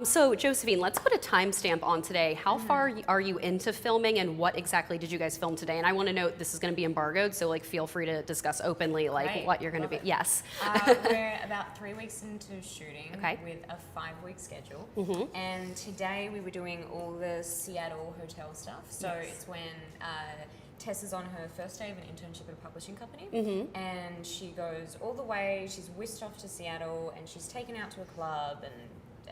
So Josephine, let's put a timestamp on today. How far are you into filming, and what exactly did you guys film today? And I want to note this is going to be embargoed, so like feel free to discuss openly like Great. what you're going to be. It. Yes. We're about 3 weeks into shooting with a 5-week schedule. And today we were doing all the Seattle hotel stuff. So it's when Tessa's on her first day of an internship at a publishing company, and she goes all the way, she's whisked off to Seattle, and she's taken out to a club, and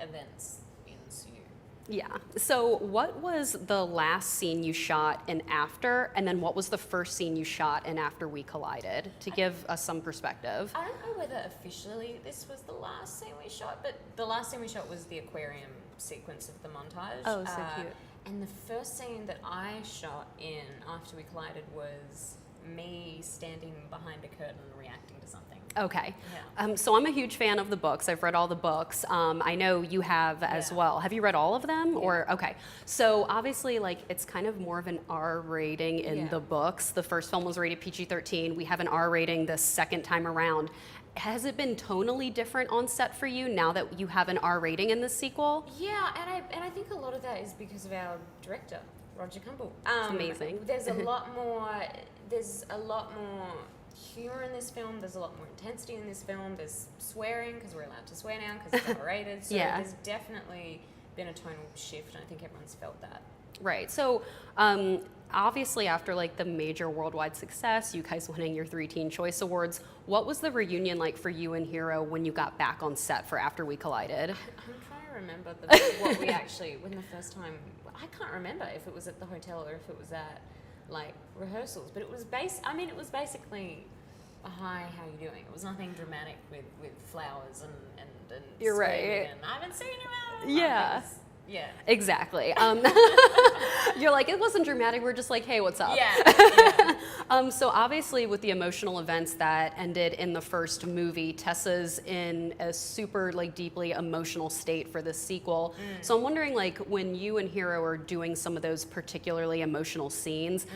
events ensue. Yeah. So what was the last scene you shot in After, and then what was the first scene you shot in After We Collided, to give us some perspective? I don't know whether officially this was the last scene we shot, but the last scene we shot was the aquarium sequence of the montage. Oh, so cute. And the first scene that I shot in After We Collided was me standing behind a curtain reacting to something. Okay. Yeah. So I'm a huge fan of the books. I've read all the books. I know you have as well. Have you read all of them? Or okay. So obviously, like, it's kind of more of an R rating in the books. The first film was rated PG-13. We have an R rating the second time around. Has it been tonally different on set for you now that you have an R rating in the sequel? Yeah, and I think a lot of that is because of our director, Roger Campbell. It's amazing. There's a lot more. There's a lot more humor in this film. There's a lot more intensity in this film. There's swearing because we're allowed to swear now because it's R-rated. So there's definitely been a tonal shift, and I think everyone's felt that. Right. So obviously after like the major worldwide success, you guys winning your 3 Teen Choice Awards, what was the reunion like for you and Hero when you got back on set for After We Collided? I'm trying to remember what we actually, when the first time, I can't remember if it was at the hotel or if it was at like rehearsals, but it was it was basically a hi, how you doing? It was nothing dramatic with flowers and You're right. And I haven't seen you out. Yeah. Yeah. Exactly. You're like, it wasn't dramatic. We're just like, hey, what's up? Yeah. So obviously with the emotional events that ended in the first movie, Tessa's in a super like deeply emotional state for the sequel. So I'm wondering, like, when you and Hero are doing some of those particularly emotional scenes,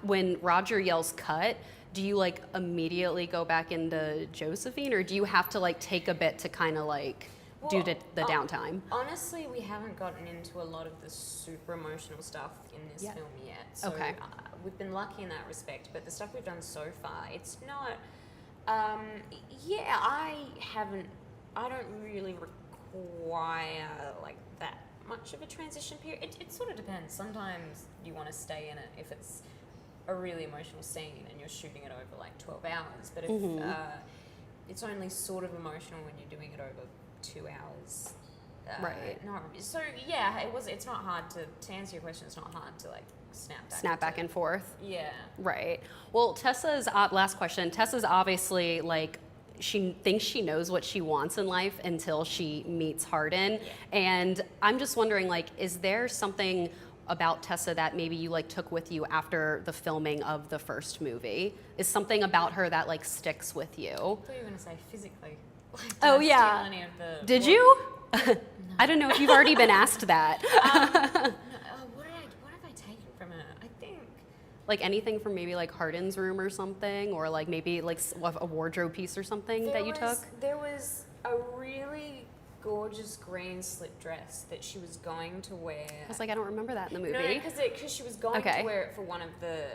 when Roger yells cut, do you like immediately go back into Josephine, or do you have to like take a bit to kind of like due to the downtime? Honestly, we haven't gotten into a lot of the super emotional stuff in this film yet. So we've been lucky in that respect, but the stuff we've done so far, it's not, I don't really require like that much of a transition period. It sort of depends. Sometimes you want to stay in it if it's a really emotional scene and you're shooting it over like 12 hours, but if it's only sort of emotional when you're doing it over 2 hours. Right. So yeah, it's not hard to answer your question. It's not hard to like snap back and forth. Yeah. Right. Well, Tessa's last question. Tessa's obviously like, she thinks she knows what she wants in life until she meets Hardin, and I'm just wondering, like, is there something about Tessa that maybe you like took with you after the filming of the first movie? Is something about her that like sticks with you? I thought you were going to say physically. Like, oh yeah. Did you? No. I don't know if you've already been asked that. What have I taken from her? I think like anything from maybe like Hardin's room or something, or like maybe like a wardrobe piece or something that you took? There was a really gorgeous green slip dress that she was going to wear. I was like, I don't remember that in the movie. No, because she was going to wear it for one of the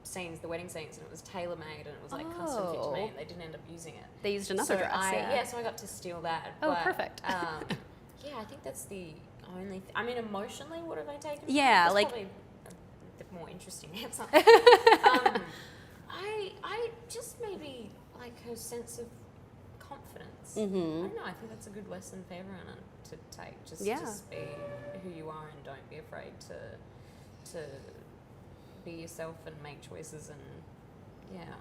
scenes, the wedding scenes, and it was tailor made and it was like custom fit to me, and they didn't end up using it. They used another dress. So I got to steal that. Oh, but, perfect. Yeah, I think that's the only. I mean, emotionally, what have I taken? Yeah, that's like probably a more interesting answer. I just maybe like her sense of confidence. I don't know. I think that's a good lesson for everyone to take. Just be who you are and don't be afraid to be yourself and make choices and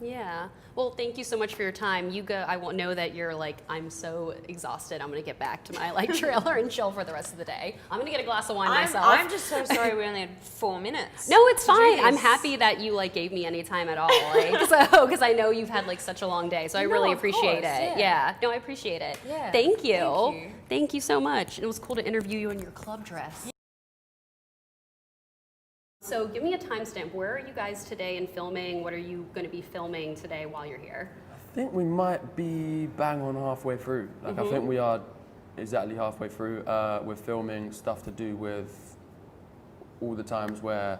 Yeah. Well, thank you so much for your time. You go. I won't know that you're like, I'm so exhausted. I'm gonna get back to my like trailer and chill for the rest of the day. I'm gonna get a glass of wine myself. I'm just so sorry we only had 4 minutes. No, it's fine. I'm happy that you like gave me any time at all. Like, so because I know you've had like such a long day, so I really appreciate it. Yeah. No, I appreciate it. Yeah. Thank you. Thank you so much. It was cool to interview you in your club dress. So give me a timestamp. Where are you guys today in filming? What are you going to be filming today while you're here? I think we might be bang on halfway through. Like I think we are exactly halfway through. We're filming stuff to do with all the times where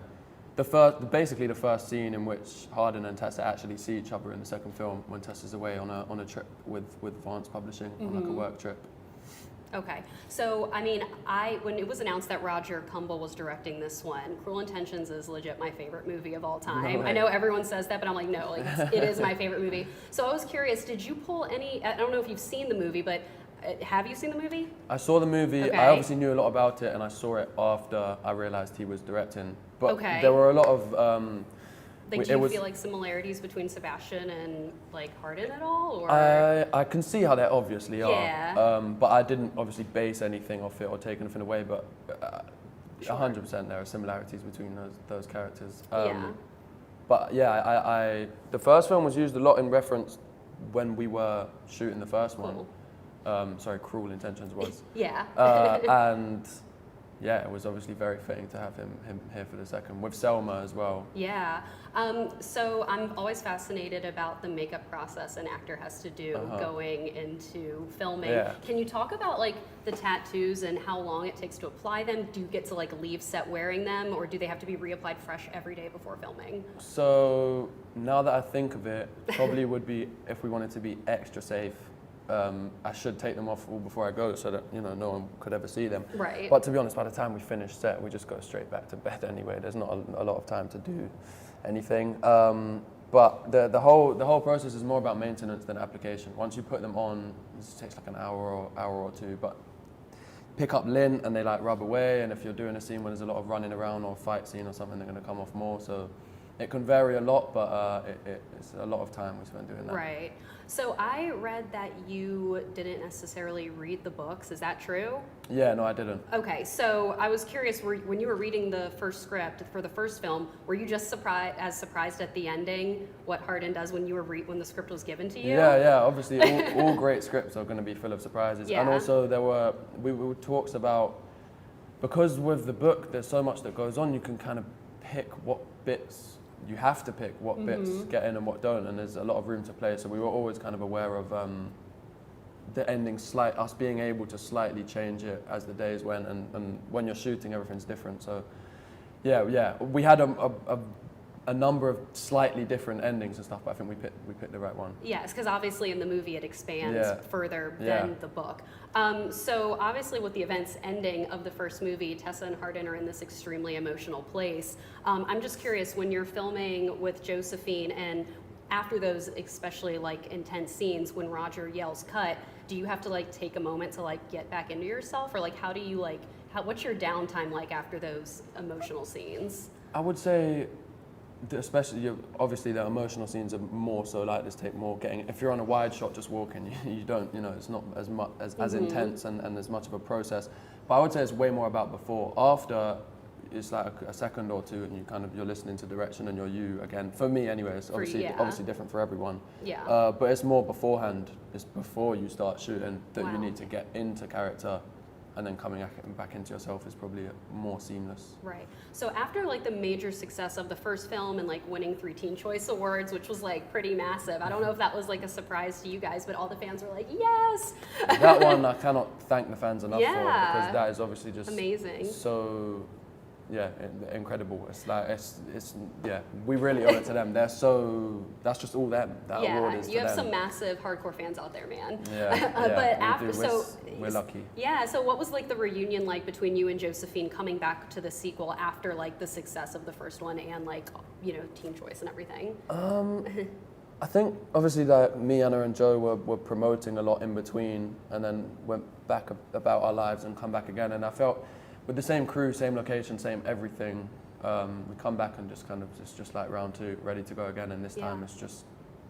basically the first scene in which Hardin and Tessa actually see each other in the second film, when Tessa's away on a trip with Fiennes Publishing, on like a work trip. Okay, so I mean, when it was announced that Roger Kumble was directing this one, Cruel Intentions is legit my favorite movie of all time. I know everyone says that, but I'm like, no, like it is my favorite movie. So I was curious, did you pull any? I don't know if you've seen the movie, but have you seen the movie? I saw the movie. Okay. I obviously knew a lot about it, and I saw it after I realized he was directing. But Okay. there were a lot of. Like, do you feel like similarities between Sebastian and like Hardin at all, or? I can see how there obviously are. Yeah. But I didn't obviously base anything off it or take anything away. But Sure. 100% there are similarities between those characters. Yeah. But yeah, the first film was used a lot in reference when we were shooting the first one. Sorry, Cruel Intentions was. Yeah. And yeah, it was obviously very fitting to have him here for the second, with Selma as well. Yeah. So I'm always fascinated about the makeup process an actor has to do going into filming. Yeah. Can you talk about like the tattoos and how long it takes to apply them? Do you get to like leave set wearing them, or do they have to be reapplied fresh every day before filming? So now that I think of it, probably would be, if we wanted to be extra safe, I should take them off all before I go, so that no one could ever see them. Right. But to be honest, by the time we finish set, we just go straight back to bed anyway. There's not a lot of time to do anything. But the whole process is more about maintenance than application. Once you put them on, it takes like an hour or two. But pick up lint and they like rub away. And if you're doing a scene where there's a lot of running around or a fight scene or something, they're going to come off more. So it can vary a lot, but it's a lot of time we spend doing that. Right. So I read that you didn't necessarily read the books. Is that true? Yeah, no, I didn't. Okay, so I was curious, when you were reading the first script for the first film, were you just surprised at the ending, what Hardin does when the script was given to you? Yeah. Obviously, all great scripts are going to be full of surprises. Yeah. And also, there were talks about, because with the book, there's so much that goes on. You can kind of pick what bits. You have to pick what bits get in and what don't, and there's a lot of room to play. So we were always kind of aware of the ending, us being able to slightly change it as the days went, and when you're shooting, everything's different. So yeah, we had a number of slightly different endings and stuff, but I think we picked the right one. Yes, because obviously in the movie it expands further than the book. So obviously with the events ending of the first movie, Tessa and Hardin are in this extremely emotional place. I'm just curious, when you're filming with Josephine and after those especially like intense scenes, when Roger yells cut, do you have to like take a moment to like get back into yourself, or like how do you what's your downtime like after those emotional scenes? I would say, especially obviously the emotional scenes are more so like this, take more getting. If you're on a wide shot just walking, you don't, it's not as much as intense and as much of a process. But I would say it's way more about before. After, it's like a second or two, and you're listening to direction and you're you again. For me anyway, it's obviously different for everyone. Yeah. But it's more beforehand. It's before you start shooting that you need to get into character. And then coming back into yourself is probably more seamless. Right. So after like the major success of the first film and like winning 3 Teen Choice Awards, which was like pretty massive, I don't know if that was like a surprise to you guys, but all the fans were like, yes! That one I cannot thank the fans enough for, Yeah. because that is obviously just amazing. So, yeah, incredible. It's like, we really owe it to them. That's just all them. That award is to them. You have some massive hardcore fans out there, man. Yeah, but we after, do. We're lucky. Yeah, so what was like the reunion like between you and Josephine coming back to the sequel after like the success of the first one and like, Teen Choice and everything? I think obviously that me, Anna and Joe were promoting a lot in between, and then went back about our lives and come back again, and I felt with the same crew, same location, same everything, we come back and it's just like round 2, ready to go again, and this time it's just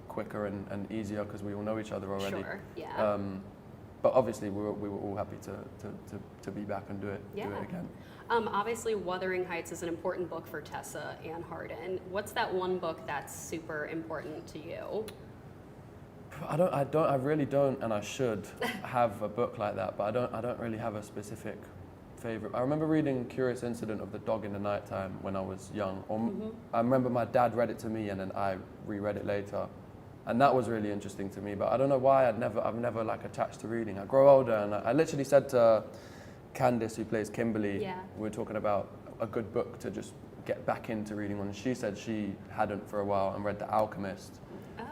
quicker and easier because we all know each other already. Sure, yeah. But obviously we were all happy to be back and do it again. Obviously, Wuthering Heights is an important book for Tessa and Hardin. What's that one book that's super important to you? I really don't, and I should have a book like that, but I don't really have a specific favorite. I remember reading Curious Incident of the Dog in the Nighttime when I was young. I remember my dad read it to me and then I reread it later, And that was really interesting to me. But I don't know why I've never like attached to reading. I grow older, and I literally said to Candice, who plays Kimberly, we were talking about a good book to just get back into reading on. She said she hadn't for a while and read The Alchemist.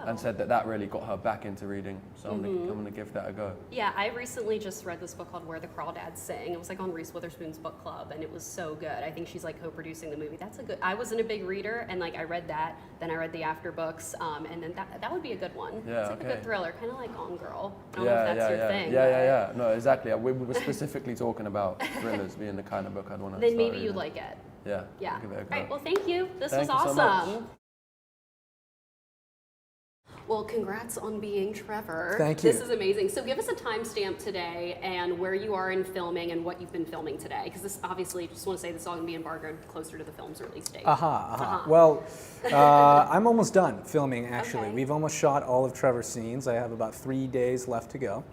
And said that really got her back into reading. So I'm gonna give that a go. Yeah, I recently just read this book called Where the Crawdads Sing. It was like on Reese Witherspoon's book club, and it was so good. I think she's like co-producing the movie. I wasn't a big reader, and like I read that, then I read the after books, and then that would be a good one. Yeah, it's like a good thriller, kind of like On Girl. I don't yeah, know if that's your thing. Yeah. No, exactly. We were specifically talking about thrillers being the kind of book I'd want to. Then maybe you'd like it. Yeah. Yeah. I'll give it a go. All right. Well, thank you. This Thank was you so awesome. much. Well, congrats on being Trevor. Thank you. This is amazing. So give us a timestamp today and where you are in filming and what you've been filming today. Because this obviously, just want to say this is all going to be embargoed closer to the film's release date. Well, I'm almost done filming, actually. Okay. We've almost shot all of Trevor's scenes. I have about 3 days left to go.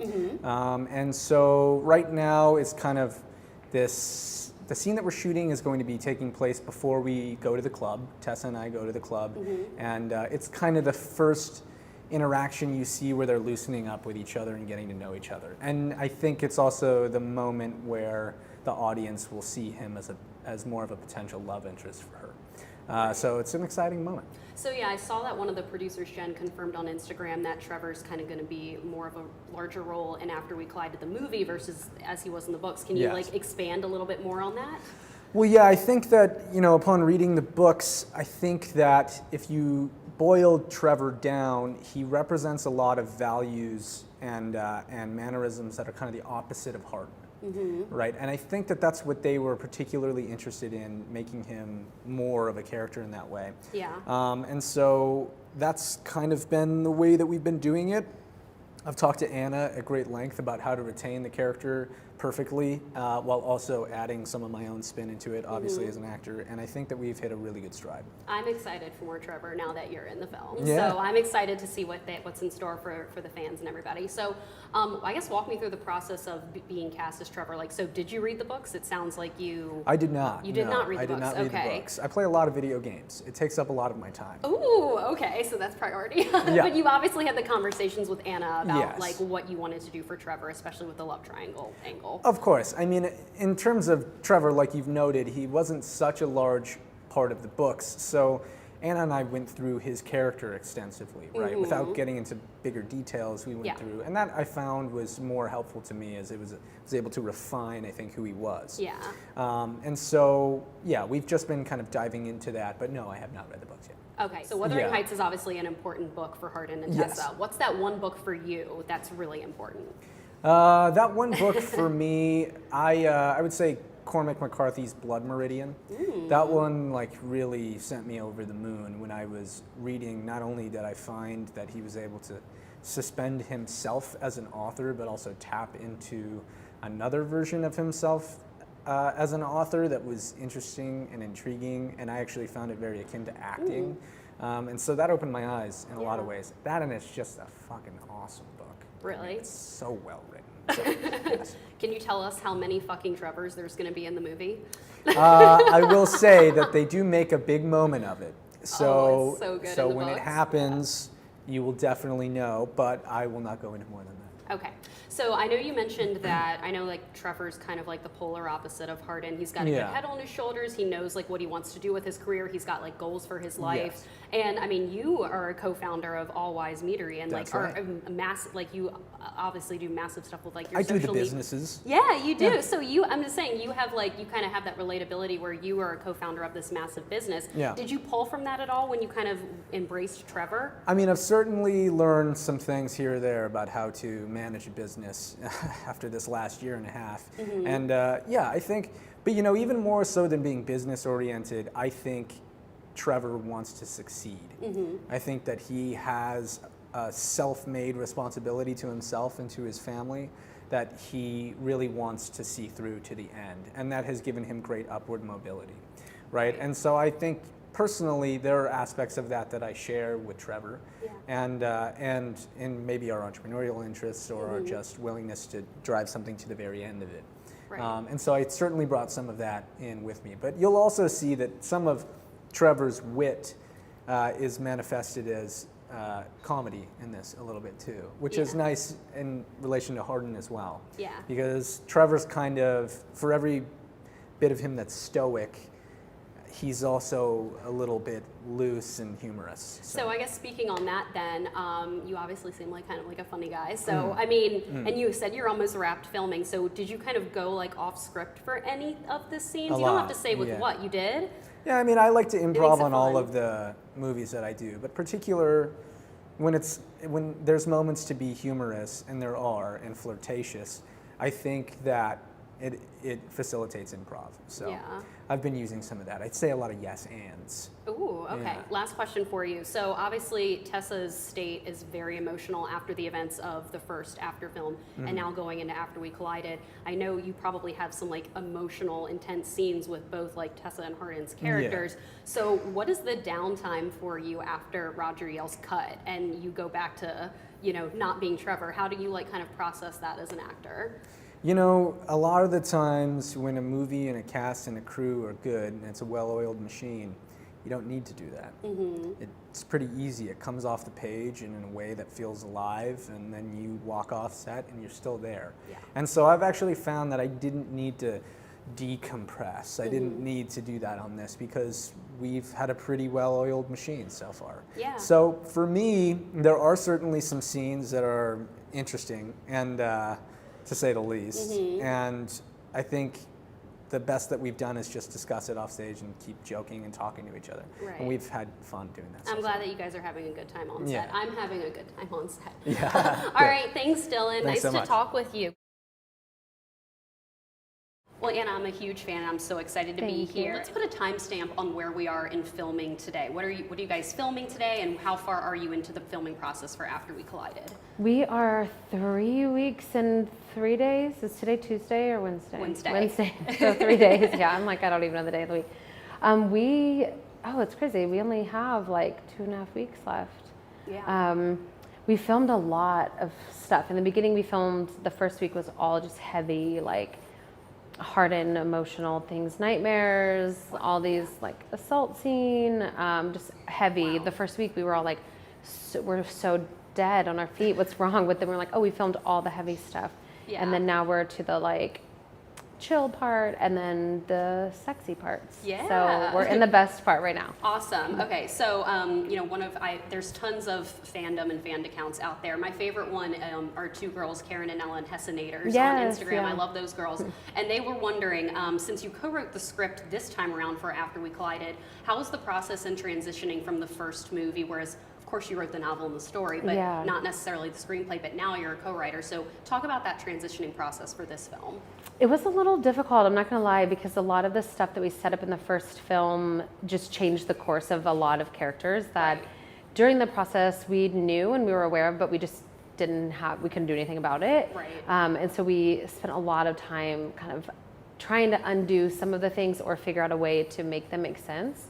And so right now it's kind of the scene that we're shooting is going to be taking place before we go to the club. Tessa and I go to the club. And it's kind of the first interaction you see where they're loosening up with each other and getting to know each other. And I think it's also the moment where the audience will see him as more of a potential love interest for her. So it's an exciting moment. So yeah, I saw that one of the producers, Jen, confirmed on Instagram that Trevor's kind of going to be more of a larger role in After We Collide, the movie, versus as he was in the books. Can you like expand a little bit more on that? Well, yeah, I think that, upon reading the books, I think that if you boiled Trevor down, he represents a lot of values and mannerisms that are kind of the opposite of Hardin, right? And I think that that's what they were particularly interested in, making him more of a character in that way. Yeah. And so that's kind of been the way that we've been doing it. I've talked to Anna at great length about how to retain the character perfectly while also adding some of my own spin into it, obviously, as an actor. And I think that we've hit a really good stride. I'm excited for more Trevor now that you're in the film. Yeah. So I'm excited to see what's in store for the fans and everybody. So I guess walk me through the process of being cast as Trevor. Like, so did you read the books? It sounds like you... I did not. You did not read the books. I did not read the books. I play a lot of video games. It takes up a lot of my time. Ooh, okay, so that's priority. But you obviously had the conversations with Anna about like what you wanted to do for Trevor, especially with the love triangle angle. Of course. I mean, in terms of Trevor, like you've noted, he wasn't such a large part of the books. So Anna and I went through his character extensively, right? Without getting into bigger details, we went through. And that I found was more helpful to me as it was able to refine, I think, who he was. Yeah. And so, yeah, we've just been kind of diving into that. But no, I have not read the books yet. Okay, so Wuthering Heights is obviously an important book for Hardin and Tessa. Yes. What's that one book for you that's really important? That one book for me, I would say Cormac McCarthy's Blood Meridian. That one really sent me over the moon when I was reading. Not only did I find that he was able to suspend himself as an author, but also tap into another version of himself as an author that was interesting and intriguing, and I actually found it very akin to acting. And so that opened my eyes in a lot of ways. That, and it's just a fucking awesome book. Really? I mean, it's so well written. So, yes. Can you tell us how many fucking Trevors there's going to be in the movie? I will say that they do make a big moment of it. So, it's so good so in the when it books. happens, you will definitely know, but I will not go into more than that. Okay, so I know you mentioned that, I know Trevor's kind of like the polar opposite of Hardin. He's got a good head on his shoulders. He knows what he wants to do with his career. He's got goals for his life. Yes. And I mean, you are a co-founder of All Wise Meadery and That's are right. a massive, you obviously do massive stuff with your I social do the media. businesses. Yeah, you do. Yeah. So I'm just saying, you have you kind of have that relatability where you are a co-founder of this massive business. Yeah. Did you pull from that at all when you kind of embraced Trevor? I mean, I've certainly learned some things here or there about how to manage a business after this last year and a half. And I think, but even more so than being business oriented, I think Trevor wants to succeed. I think that he has a self-made responsibility to himself and to his family that he really wants to see through to the end. And that has given him great upward mobility, right? And so I think personally, there are aspects of that I share with Trevor, and in maybe our entrepreneurial interests or our just willingness to drive something to the very end of it. Right. And so I certainly brought some of that in with me. But you'll also see that some of Trevor's wit is manifested as comedy in this a little bit too, which is nice in relation to Hardin as well. Yeah. Because Trevor's kind of, for every bit of him that's stoic, he's also a little bit loose and humorous. So I guess speaking on that then, you obviously seem like kind of like a funny guy. So, I mean, and you said you're almost wrapped filming. So did you kind of go like off script for any of the scenes? You don't have to say with what you did. Yeah, I mean, I like to improv on all fun. of the movies that I do, but particular when there's moments to be humorous, and there are, and flirtatious, I think that it facilitates improv. So I've been using some of that. I'd say a lot of yes ands. Ooh, okay. Yeah. Last question for you. So obviously Tessa's state is very emotional after the events of the first After film, and now going into After We Collided. I know you probably have some like emotional, intense scenes with both like Tessa and Hardin's characters. So what is the downtime for you after Roger yells cut and you go back to, not being Trevor? How do you like kind of process that as an actor? You know, a lot of the times when a movie and a cast and a crew are good and it's a well-oiled machine, you don't need to do that. It's pretty easy. It comes off the page and in a way that feels alive, and then you walk off set and you're still there. Yeah. And so I've actually found that I didn't need to decompress. I didn't need to do that on this because we've had a pretty well-oiled machine so far. Yeah. So for me, there are certainly some scenes that are interesting and to say the least. And I think the best that we've done is just discuss it off stage and keep joking and talking to each other. Right. And we've had fun doing that. I'm glad that you guys are having a good time on set. I'm having a good time on set. Yeah. All right, thanks, Dylan. Thanks so nice to much. talk with you. Well, Anna, I'm a huge fan, and I'm so excited to be here. Let's put a timestamp on where we are in filming today. What are you guys filming today, and how far are you into the filming process for After We Collided? We are 3 weeks and 3 days. Is today Tuesday or Wednesday? Wednesday. So 3 days. Yeah, I'm like, I don't even know the day of the week. It's crazy. We only have like 2.5 weeks left. Yeah. We filmed a lot of stuff. In the beginning, we filmed, the first week was all just heavy, like hardened emotional things, nightmares, all these like assault scene, just heavy. The first week we were all like, we're so dead on our feet. What's wrong with them? We're like, oh, we filmed all the heavy stuff. Yeah. And then now we're to the like chill part and then the sexy parts. Yeah. So we're in the best part right now. Awesome. Okay, so there's tons of fandom and fan accounts out there. My favorite one are two girls, Karen and Ellen Hessenators on Yes, Instagram. yeah. I love those girls, and they were wondering, since you co-wrote the script this time around for After We Collided, how was the process in transitioning from the first movie? Whereas, of course, you wrote the novel and the story, but not necessarily the screenplay. But now you're a co-writer. So talk about that transitioning process for this film. It was a little difficult, I'm not gonna lie, because a lot of the stuff that we set up in the first film just changed the course of a lot of characters that during the process we knew and we were aware of, but we just we couldn't do anything about it. Right. And so we spent a lot of time kind of trying to undo some of the things or figure out a way to make them make sense.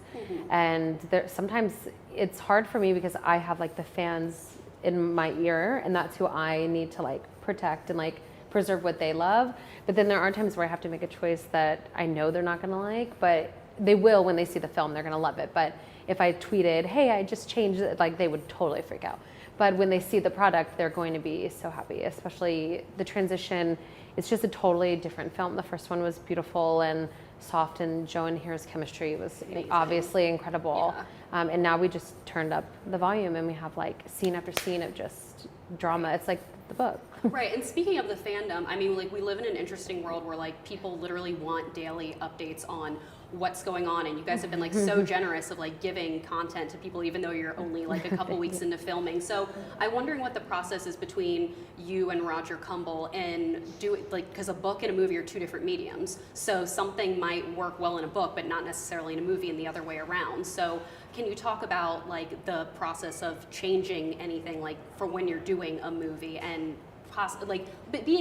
And sometimes it's hard for me because I have like the fans in my ear, and that's who I need to like protect and like preserve what they love. But then there are times where I have to make a choice that I know they're not gonna like, but they will when they see the film, they're gonna love it. But if I tweeted, hey, I just changed it, like they would totally freak out. But when they see the product, they're going to be so happy, especially the transition. It's just a totally different film. The first one was beautiful and soft, and Joe and Hira's chemistry was obviously incredible. And now we just turned up the volume and we have like scene after scene of just drama. It's like the book. Right, and speaking of the fandom, I mean, like, we live in an interesting world where like people literally want daily updates on what's going on, and you guys have been like so generous of like giving content to people even though you're only like a couple weeks into filming. So I'm wondering what the process is between you and Roger Cumble and because a book and a movie are two different mediums. So something might work well in a book but not necessarily in a movie and the other way around. So can you talk about like the process of changing anything like for when you're doing a movie and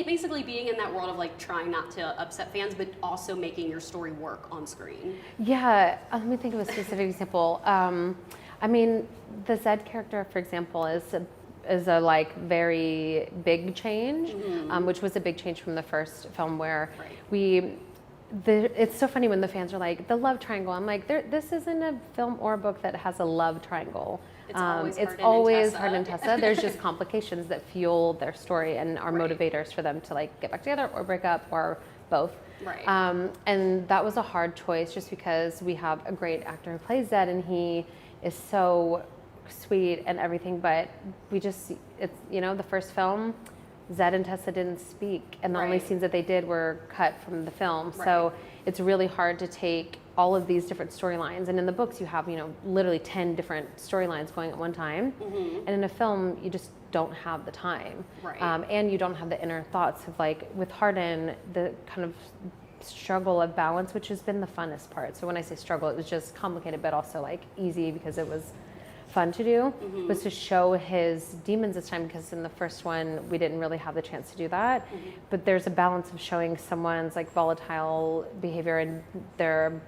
basically being in that world of like trying not to upset fans, but also making your story work on screen? Yeah, let me think of a specific example. I mean, the Zed character, for example, is a like very big change, which was a big change from the first film where it's so funny when the fans are like, the love triangle. I'm like, this isn't a film or a book that has a love triangle. It's It's always always Hardin and hard in Tessa. Tessa. There's just complications that fuel their story and are Right. motivators for them to like get back together or break up or both. Right. And that was a hard choice just because we have a great actor who plays Zed and he is so sweet and everything, but it's, the first film, Zed and Tessa didn't speak, and the only Right. scenes that they did were cut from the film. Right. So it's really hard to take all of these different storylines. And in the books, you have, literally 10 different storylines going at one time. And in a film, you just don't have the time. Right. And you don't have the inner thoughts of like, with Hardin, the kind of struggle of balance, which has been the funnest part. So when I say struggle, it was just complicated, but also like easy because it was fun to do, was to show his demons this time, because in the first one we didn't really have the chance to do that. But there's a balance of showing someone's like volatile behavior and their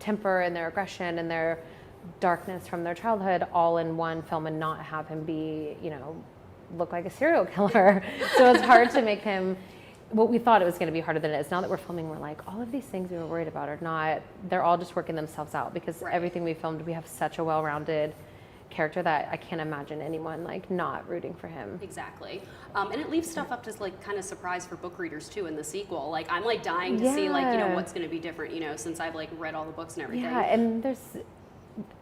temper and their aggression and their darkness from their childhood all in one film and not have him be, look like a serial killer. So it's hard to make him what we thought it was going to be harder than it is. Now that we're filming, we're like, all of these things we were worried about are not, they're all just working themselves out, because everything we filmed, we have such a well-rounded character that I can't imagine anyone like not rooting for him. Exactly. And it leaves stuff up to like kind of surprise for book readers too in the sequel. Like I'm like dying to see like, what's going to be different, since I've like read all the books and everything. Yeah, and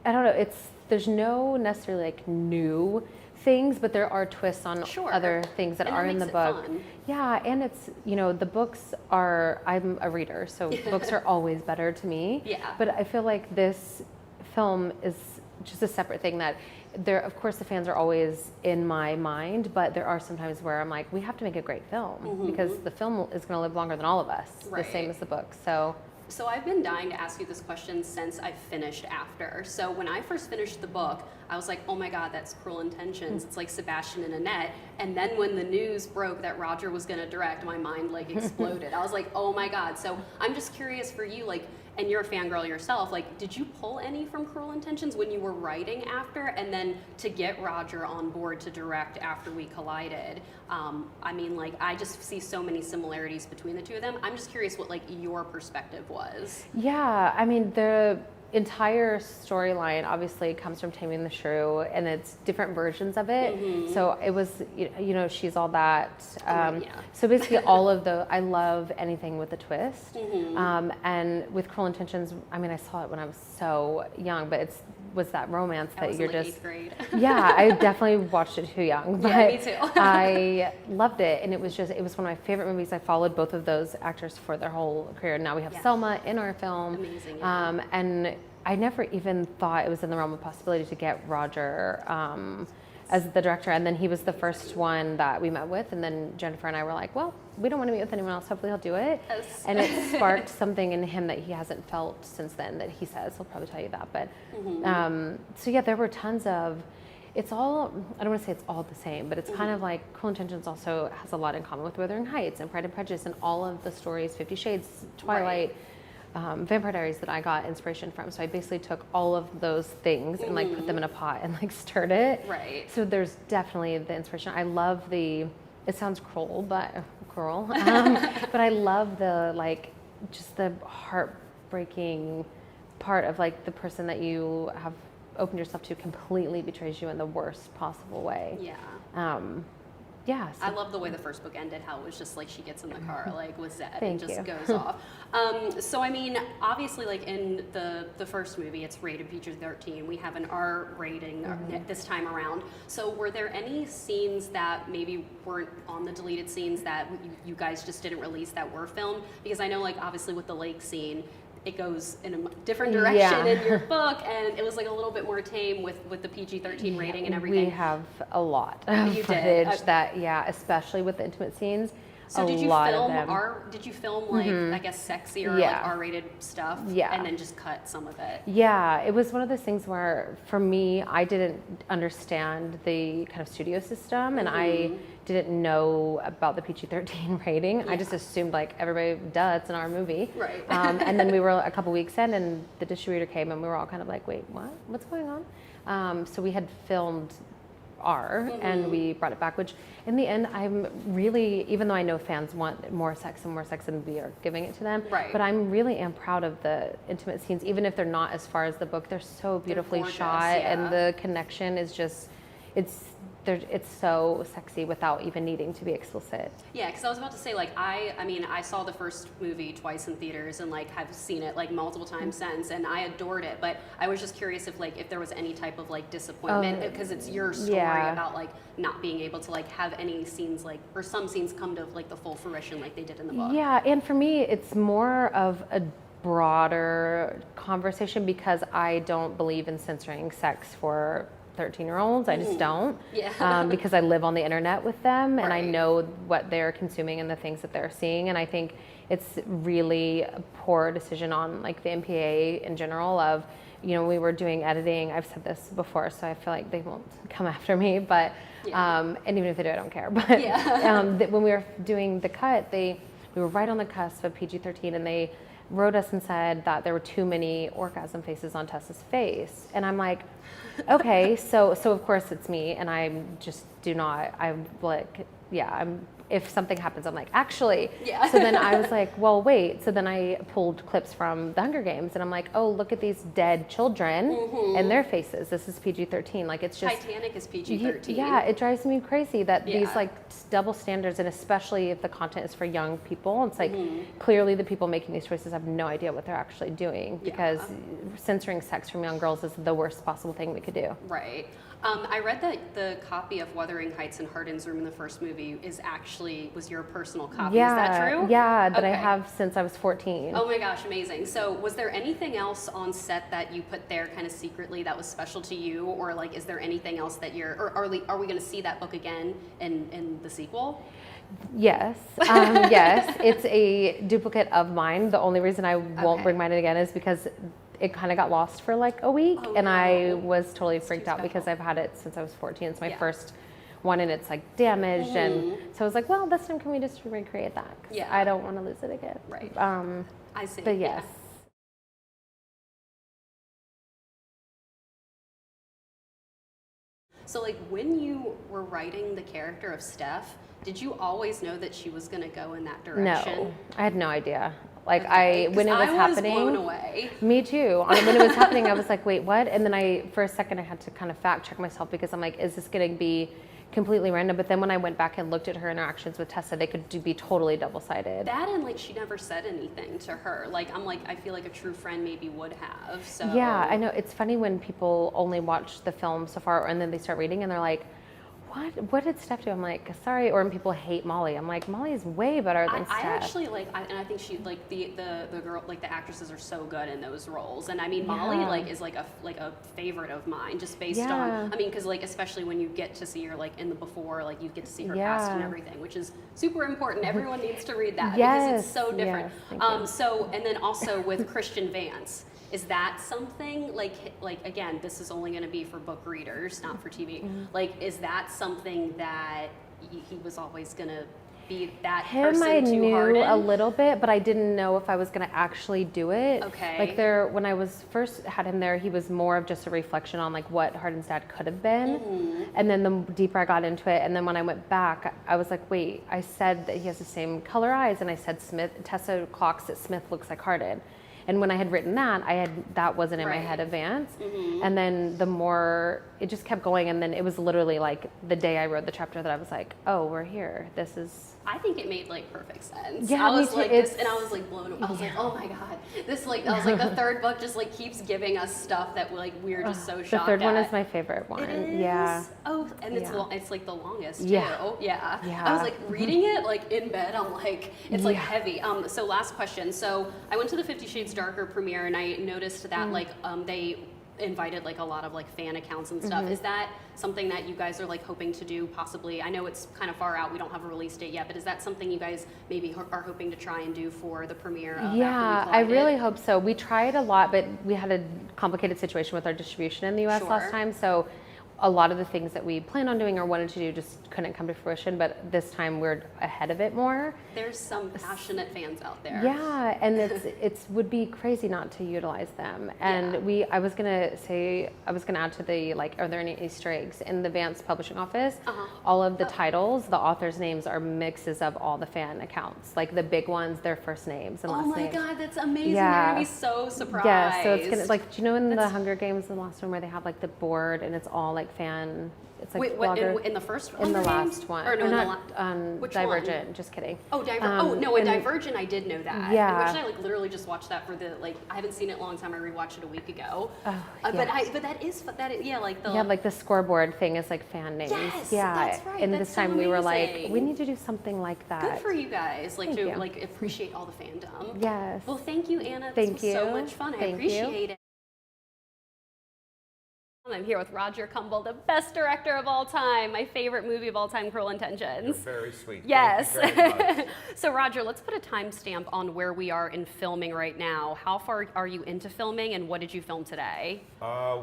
I don't know, there's no necessarily like new things, but there are twists on other things that And are that in the makes it book. fun. Yeah, and it's, the books are, I'm a reader, so books are always better to me. Yeah. But I feel like this film is just a separate thing that of course the fans are always in my mind, but there are some times where I'm like, we have to make a great film because the film is going to live longer than all of us, the same as the book. So I've been dying to ask you this question since I finished After. So when I first finished the book, I was like, oh my God, that's Cruel Intentions. It's like Sebastian and Annette. And then when the news broke that Roger was going to direct, my mind like exploded. I was like, oh my God. So I'm just curious for you, like, and you're a fangirl yourself, like, did you pull any from Cruel Intentions when you were writing After? And then to get Roger on board to direct After We Collided, I mean, like, I just see so many similarities between the two of them. I'm just curious what, like, your perspective was. Yeah, I mean, the entire storyline obviously comes from Taming the Shrew, and it's different versions of it. So it was, she's all that. So basically all of I love anything with a twist. And with Cruel Intentions, I mean, I saw it when I was so young, but was that romance that was you're in, like, just 8th grade. Yeah, I definitely watched it too young, but Yeah, me too. I loved it, and it was one of my favorite movies. I followed both of those actors for their whole career. Now we have Selma in our film. Amazing, yeah. And I never even thought it was in the realm of possibility to get Roger as the director, and then he was the first one that we met with, and then Jennifer and I were like, well, we don't want to meet with anyone else, hopefully he'll do it. Yes. And it sparked something in him that he hasn't felt since then, that he says, he'll probably tell you that, but so yeah, there were tons of, I don't want to say it's all the same, but it's kind of like Cruel Intentions also has a lot in common with Wuthering Heights and Pride and Prejudice and all of the stories, 50 Shades, Twilight, Vampire Diaries, that I got inspiration from. So I basically took all of those things and like put them in a pot and like stirred it. Right. So there's definitely the inspiration. I love it sounds cruel, but I love the like just the heartbreaking part of like the person that you have opened yourself to completely betrays you in the worst possible way. Yeah. Yeah. So I love the way the first book ended, how it was just like she gets in the car like with Zed Thank and just you. goes off. So I mean, obviously like in the first movie, it's rated PG-13. We have an R rating this time around. So were there any scenes that maybe weren't on the deleted scenes that you guys just didn't release that were filmed? Because I know like obviously with the lake scene, it goes in a different direction in your book, and it was like a little bit more tame with the PG-13 rating and everything. We have a lot of footage especially with the intimate scenes. So did you film like I guess sexy or like R-rated stuff? Yeah. And then just cut some of it? Yeah, it was one of those things where for me, I didn't understand the kind of studio system, and I didn't know about the PG-13 rating. I just assumed like everybody, it's an R movie. Right. And then we were a couple weeks in, and the distributor came, and we were all kind of like, wait, what? What's going on? So we had filmed are, and we brought it back, which in the end, I'm really, even though I know fans want more sex and we are giving it to them, Right. but I'm really am proud of the intimate scenes, even if they're not as far as the book. They're so beautifully gorgeous, shot, yeah. and the connection is just, it's so sexy without even needing to be explicit. Yeah, because I was about to say, like, I mean, I saw the first movie twice in theaters and like have seen it like multiple times since, and I adored it. But I was just curious if there was any type of like disappointment, because it's your story about like not being able to like have any scenes like, or some scenes come to like the full fruition like they did in the book. Yeah, and for me, it's more of a broader conversation because I don't believe in censoring sex for 13-year-olds. I just don't. Yeah. Because I live on the internet with them and I Right. know what they're consuming and the things that they're seeing. And I think it's really a poor decision on like the MPA in general of, you know, we were doing editing. I've said this before, so I feel like they won't come after me, but, and even if they do, I don't care. But when we were doing the cut, we were right on the cusp of PG-13 and they wrote us and said that there were too many orgasm faces on Tessa's face. And I'm like, okay, so of course it's me, and I just do not, I'm like, if something happens, I'm like, actually. Yeah. So then I was like, well, wait. So then I pulled clips from the Hunger Games, and I'm like, oh, look at these dead children and their faces. This is PG-13. Like, it's just. Titanic is PG-13. Yeah, it drives me crazy that these like double standards, and especially if the content is for young people. It's like clearly the people making these choices have no idea what they're actually doing, because censoring sex from young girls is the worst possible thing we could do. Right. I read that the copy of Wuthering Heights in Hardin's room in the first movie was your personal copy. Yeah, Is that true? Yeah, that I Okay. have since I was 14. Oh my gosh, amazing. So was there anything else on set that you put there kind of secretly that was special to you? Or like, is there anything else that or are we going to see that book again in the sequel? Yes, yes. It's a duplicate of mine. The only reason I won't bring mine in again is because it kind of got lost for like a week, and I was totally freaked out because I've had it since I was 14. It's my first one, and it's like damaged, and so I was like, well, this time can we just recreate that? 'Cause I don't want to lose it again. Right. I see. But yes. So like when you were writing the character of Steph, did you always know that she was going to go in that direction? No, I had no idea. Like Okay. when it was happening, I was blown away. me too. When it was happening, I was like, wait, what? And then for a second, I had to kind of fact check myself because I'm like, is this going to be completely random? But then when I went back and looked at her interactions with Tessa, they could be totally double-sided. That and like she never said anything to her. Like I'm like, I feel like a true friend maybe would have. So Yeah, I know. It's funny when people only watch the film so far and then they start reading and they're like, what did Steph do? I'm like, sorry. Or when people hate Molly, I'm like, Molly is way better than Steph. I actually like, and I think she like the girl, like the actresses are so good in those roles. And I mean, Molly like is like a favorite of mine, just based on. I mean, because like especially when you get to see her like in the before, like you get to see her past and everything, which is super important. Everyone needs to read that because it's so different. So and then also with Christian Vance. Is that something like again, this is only going to be for book readers, not for TV. Like, is that something that he was always going to be that person I to knew Hardin? a little bit, but I didn't know if I was going to actually do it. Okay. Like when I was first had him there, he was more of just a reflection on like what Hardin's dad could have been. And then the deeper I got into it, and then when I went back, I was like, wait, I said that he has the same color eyes, and I said Tessa clocks that Smith looks like Hardin. And when I had written that, that wasn't in my head of Vance. And then the more, it just kept going. And then it was literally like the day I wrote the chapter that I was like, oh, we're here. This is. I think it made like perfect sense. Yeah, I was me too. like this, and I was like blown away. I was like, oh my god, this like I was like the third book just like keeps giving us stuff that like we're just so shocked at. The third one is my favorite one. It is? Yeah. Oh, and it's like the longest too. Yeah. Yeah. I was like reading it like in bed. I'm like it's like heavy. So last question. So I went to the 50 Shades Darker premiere and I noticed that like they invited like a lot of like fan accounts and stuff. Is that something that you guys are like hoping to do possibly? I know it's kind of far out, we don't have a release date yet, but is that something you guys maybe are hoping to try and do for the premiere of Yeah, After We I Collided? really hope so. We tried a lot, but we had a complicated situation with our distribution in the US last time, so a lot of the things that we planned on doing or wanted to do just couldn't come to fruition, but this time we're ahead of it more. There's some passionate fans out there. Yeah, and it's would be crazy not to utilize them. And Yeah. I was gonna add to the, like, are there any Easter eggs in the Vance Publishing Office? All of the titles, the authors' names are mixes of all the fan accounts, like the big ones, their first names and last names. Oh my God, that's amazing. Yeah. They're gonna be so surprised. Yeah, so it's gonna, like, do you know in the Hunger Games, the last one where they have like the board and it's all like fan, it's like Wait, what, blogger. in the first in the Hunger Games? last one, Or no, or in the not which Divergent. one? Just kidding. Oh, in and- Divergent, I did know that. Yeah. Which I like literally just watched that for the like. I haven't seen it in a long time. I rewatched it a week ago. Oh, But yes. that is yeah, like the Yeah, like the scoreboard thing is like fan names. Yes, yeah, that's right. and That's this so time we were like, amazing. we need to do something like that. good for you guys. Like Thank to you. like appreciate all the fandom. Yes. Well, thank you, Anna. Thank This was so you. much fun. I Thank you. appreciate it. I'm here with Roger Cumble, the best director of all time. My favorite movie of all time, Cruel Intentions. Very sweet. Yes. Thank you very much. So Roger, let's put a timestamp on where we are in filming right now. How far are you into filming and what did you film today?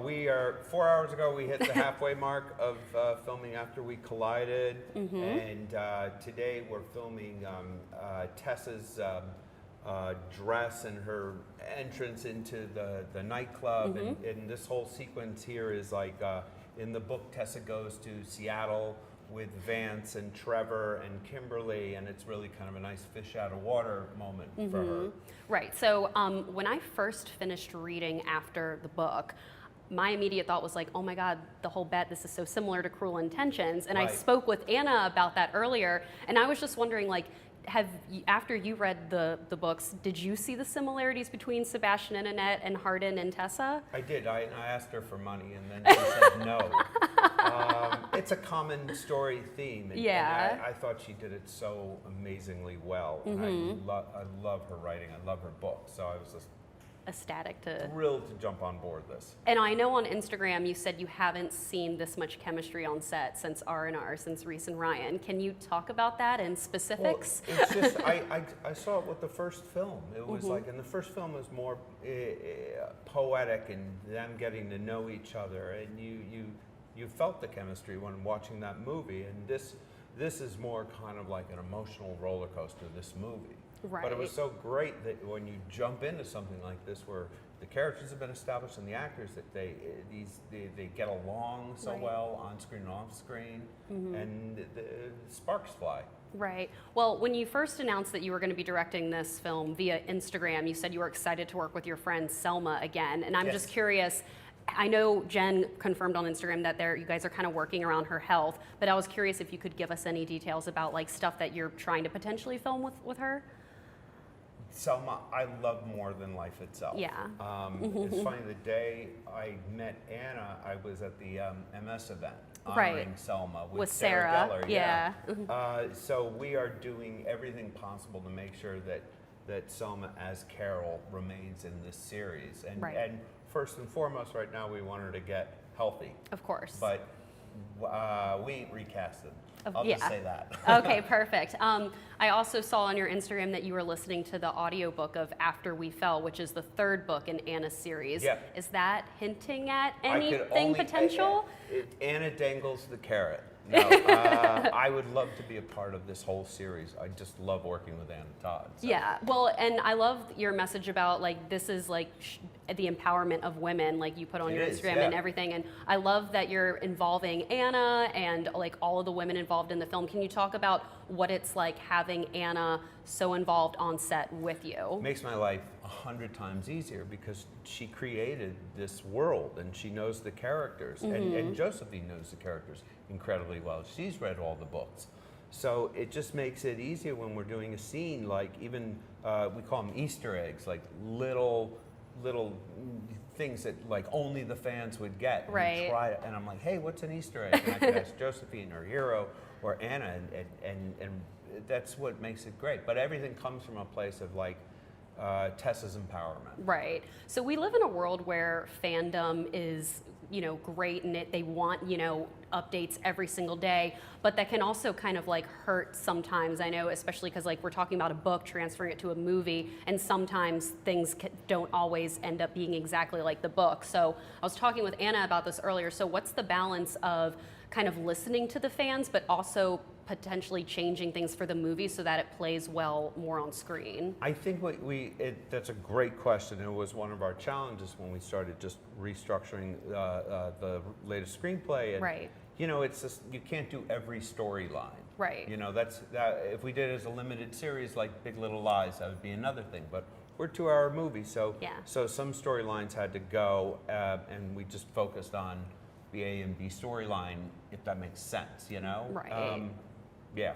We are 4 hours ago. We hit the halfway mark of filming After We Collided, and today we're filming Tessa's dress and her entrance into the nightclub, and this whole sequence here is like in the book. Tessa goes to Seattle with Vance and Trevor and Kimberly, and it's really kind of a nice fish out of water moment for her. Right. So when I first finished reading After the book, my immediate thought was like, oh my God, the whole bet, this is so similar to Cruel Intentions. And I Right. spoke with Anna about that earlier, and I was just wondering, like, after you read the books, did you see the similarities between Sebastian and Annette and Hardin and Tessa? I did. I asked her for money, and then she said no. It's a common story theme, and, Yeah. and I thought she did it so amazingly well. And I love her writing. I love her book. So I was just Ecstatic to. thrilled to jump on board this. And I know on Instagram you said you haven't seen this much chemistry on set since R&R, since Reese and Ryan. Can you talk about that in specifics? Well, it's just I saw it with the first film. It was like, and the first film was more poetic and them getting to know each other, and you felt the chemistry when watching that movie. And this is more kind of like an emotional roller coaster. This movie. But it was so great that when you jump into something like this, where the characters have been established and the actors, that they get along so well on screen and off screen, and the sparks fly. Right. Well, when you first announced that you were going to be directing this film via Instagram, you said you were excited to work with your friend Selma again. And I'm just curious, I know Jen confirmed on Instagram that you guys are kind of working around her health, but I was curious if you could give us any details about like stuff that you're trying to potentially film with her. Selma, I love more than life itself. Yeah. It's funny, the day I met Anna, I was at the MS event Right. honoring Selma with Sarah, Geller. yeah. So we are doing everything possible to make sure that Selma as Carol remains in this series. And, Right. and first and foremost, right now, we want her to get healthy. Of course. But we ain't recasted. I'll just say that. Okay, perfect. I also saw on your Instagram that you were listening to the audiobook of After We Fell, which is the third book in Anna's series. Yeah. Is that hinting at I could anything only- potential? Anna dangles the carrot. No, I would love to be a part of this whole series. I just love working with AnnaTodd. So. Yeah, well, and I love your message about like this is like the empowerment of women, like you put on It your is, Instagram yeah. and everything. And I love that you're involving Anna and like all of the women involved in the film. Can you talk about what it's like having Anna so involved on set with you? Makes my life 100 times easier because she created this world and she knows the characters, and Josephine knows the characters incredibly well. She's read all the books. So it just makes it easier when we're doing a scene, like even, we call them Easter eggs, like little things that like only the fans would get. And Right. and I'm like, hey, what's an Easter egg? And I could ask Josephine or Hero or Anna, and that's what makes it great. But everything comes from a place of like, Tessa's empowerment. Right. So we live in a world where fandom is great, and they want, updates every single day, but that can also kind of like hurt sometimes. I know, especially because like we're talking about a book, transferring it to a movie, and sometimes things don't always end up being exactly like the book. So I was talking with Anna about this earlier. So what's the balance of kind of listening to the fans, but also potentially changing things for the movie so that it plays well more on screen? I think that's a great question. It was one of our challenges when we started just restructuring the latest screenplay. And, right. It's just, you can't do every storyline. Right. If we did it as a limited series like Big Little Lies, that would be another thing. But we're a 2-hour movie, so some storylines had to go, and we just focused on the A and B storyline, if that makes sense, Right. Yeah.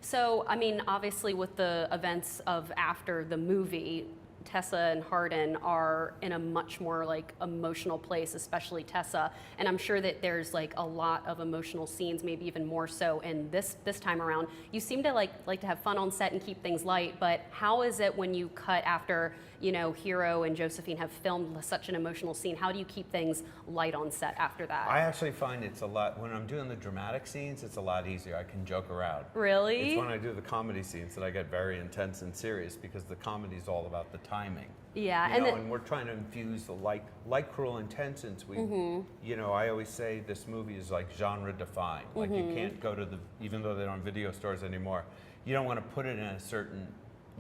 So, I mean, obviously with the events of after the movie, Tessa and Hardin are in a much more like emotional place, especially Tessa. And I'm sure that there's like a lot of emotional scenes, maybe even more so in this time around. You seem to like to have fun on set and keep things light, but how is it when you cut after, Hero and Josephine have filmed such an emotional scene? How do you keep things light on set after that? I actually find it's a lot, when I'm doing the dramatic scenes, it's a lot easier. I can joke around. Really? It's when I do the comedy scenes that I get very intense and serious, because the comedy is all about the timing. Yeah, and we're trying to infuse the like Cruel Intentions. I always say this movie is like genre defined. Like you can't go to even though they don't have video stores anymore, you don't want to put it in a certain,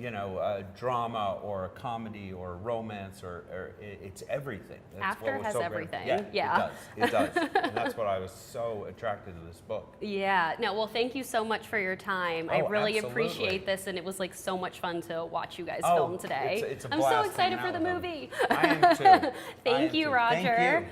a drama or a comedy or a romance or it's everything. That's After has so everything. Yeah, Yeah. It does. And that's what I was so attracted to this book. Yeah. No, well, thank you so much for your time. I Oh, really absolutely. appreciate this, and it was like so much fun to watch you guys Oh, film today. it's a I'm so blast excited hanging for the out with them. movie. I am too. Thank you, Roger. Thank you.